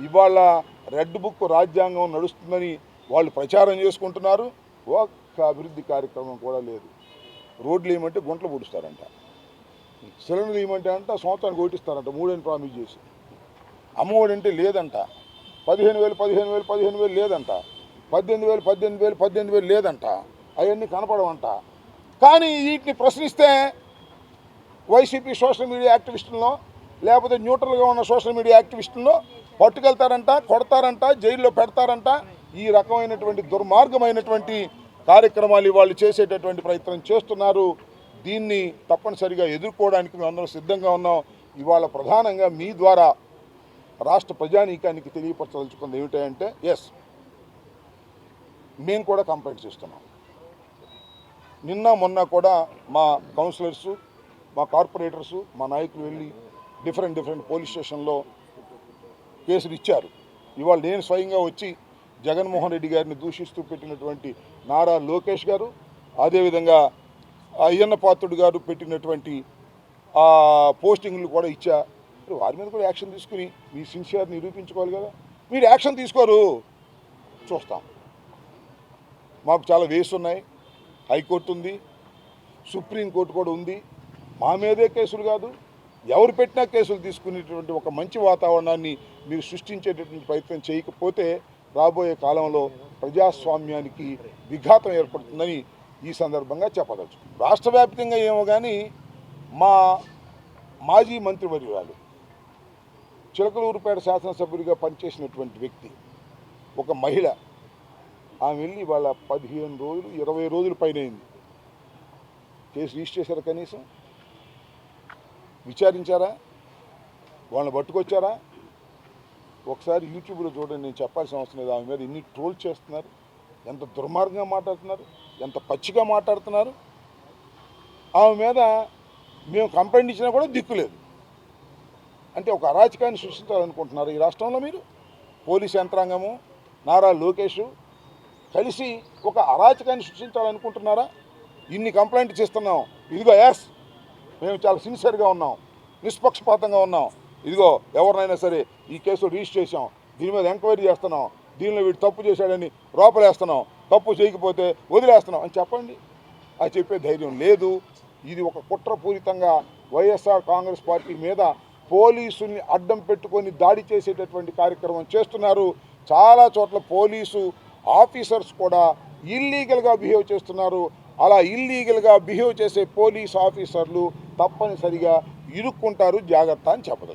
ఇవాళ red book రాజ్యాంగం నడుస్తుందని వాళ్ళు ప్రచారం చేసుకుంటున్నారు. ఒక్క అభివృద్ధి కార్యక్రమం కూడా లేదు. రోడ్లు ఏమంటే గుంటలు పూడుస్తారంట, సిలిండర్లు ఏమంటే అంట సంవత్సరానికి ఓటిస్తారంట, 3 ఏళ్ళు ప్రామిస్ చేసి. అమ్మఒడి అంటే లేదంట, 15,000 లేదంట, 18,000 లేదంట, అవన్నీ కనపడవంట. కానీ వీటిని ప్రశ్నిస్తే వైసీపీ సోషల్ మీడియా యాక్టివిస్టులను లేకపోతే న్యూట్రల్గా ఉన్న సోషల్ మీడియా యాక్టివిస్టులను పట్టుకెళ్తారంట, కొడతారంట, జైల్లో పెడతారంట. ఈ రకమైనటువంటి దుర్మార్గమైనటువంటి కార్యక్రమాలు వాళ్ళు చేసేటటువంటి ప్రయత్నం చేస్తున్నారు. దీన్ని తప్పనిసరిగా ఎదుర్కోవడానికి మేమందరం సిద్ధంగా ఉన్నాం. ఇవాళ ప్రధానంగా మీ ద్వారా రాష్ట్ర ప్రజానీకానికి తెలియపరచదలుచుకుంది ఏమిటంటే, మేము కూడా కంప్లైంట్స్ ఇస్తున్నాం. నిన్న మొన్న కూడా మా కౌన్సిలర్సు, మా కార్పొరేటర్సు, మా నాయకులు వెళ్ళి డిఫరెంట్ పోలీస్ స్టేషన్లో కేసులు ఇచ్చారు. ఇవాళ నేను స్వయంగా వచ్చి జగన్మోహన్ రెడ్డి గారిని దూషిస్తూ పెట్టినటువంటి నారా లోకేష్ గారు, అదేవిధంగా అయ్యన్న పాత్రుడు గారు పెట్టినటువంటి పోస్టింగ్లు కూడా ఇచ్చా. వారి మీద కూడా యాక్షన్ తీసుకుని మీ సిన్సియర్ నిరూపించుకోవాలి కదా. మీరు యాక్షన్ తీసుకోరు, చూస్తాం. మాకు చాలా వేస్ ఉన్నాయి, హైకోర్టు ఉంది, సుప్రీంకోర్టు కూడా ఉంది. మా మీదే కేసులు కాదు, ఎవరు పెట్టినా కేసులు తీసుకునేటువంటి ఒక మంచి వాతావరణాన్ని మీరు సృష్టించేటటువంటి ప్రయత్నం చేయకపోతే రాబోయే కాలంలో ప్రజాస్వామ్యానికి విఘాతం ఏర్పడుతుందని ఈ సందర్భంగా చెప్పదలుచు. రాష్ట్ర వ్యాప్తంగా ఏమో కానీ మా మాజీ మంత్రివర్యురాలు, చిలకలూరుపేట శాసనసభ్యుడిగా పనిచేసినటువంటి వ్యక్తి, ఒక మహిళ, ఆమె వెళ్ళి వాళ్ళ 15 రోజులు 20 రోజుల పైన అయింది. కేసు రిజిస్టర్ చేశారా? కనీసం విచారించారా? వాళ్ళని పట్టుకొచ్చారా? ఒకసారి యూట్యూబ్లో చూడండి, నేను చెప్పాల్సిన అవసరం లేదు. ఆమె మీద ఎన్ని ట్రోల్ చేస్తున్నారు, ఎంత దుర్మార్గంగా మాట్లాడుతున్నారు, ఎంత పచ్చిగా మాట్లాడుతున్నారు. ఆమె మీద మేము కంప్లైంట్ ఇచ్చినా కూడా దిక్కులేదు. అంటే ఒక అరాచకాన్ని సృష్టించాలనుకుంటున్నారు ఈ రాష్ట్రంలో మీరు. పోలీస్ యంత్రాంగము, నారా లోకేష్ కలిసి ఒక అరాచకాన్ని సృష్టించాలనుకుంటున్నారా? ఇన్ని కంప్లైంట్ చేస్తున్నాం, ఇదిగో మేము చాలా సిన్సియర్గా ఉన్నాం, నిష్పక్షపాతంగా ఉన్నాం, ఇదిగో ఎవరినైనా సరే ఈ కేసు రిజిస్టర్ చేసాం, దీని మీద ఎంక్వైరీ చేస్తున్నాం, దీనిలో వీడు తప్పు చేశాడని లోపలేస్తున్నాం, తప్పు చేయకపోతే వదిలేస్తున్నాం అని చెప్పండి. అది చెప్పే ధైర్యం లేదు. ఇది ఒక కుట్రపూరితంగా వైఎస్ఆర్ కాంగ్రెస్ పార్టీ మీద పోలీసుల్ని అడ్డం పెట్టుకొని దాడి చేసేటటువంటి కార్యక్రమం చేస్తున్నారు. చాలా చోట్ల పోలీసు ఆఫీసర్స్ కూడా ఇల్లీగల్గా బిహేవ్ చేస్తున్నారు. అలా ఇల్లీగల్గా బిహేవ్ చేసే పోలీస్ ఆఫీసర్లు తప్పనిసరిగా ఇరుక్కుంటారు, జాగ్రత్త అని చెప్పదు.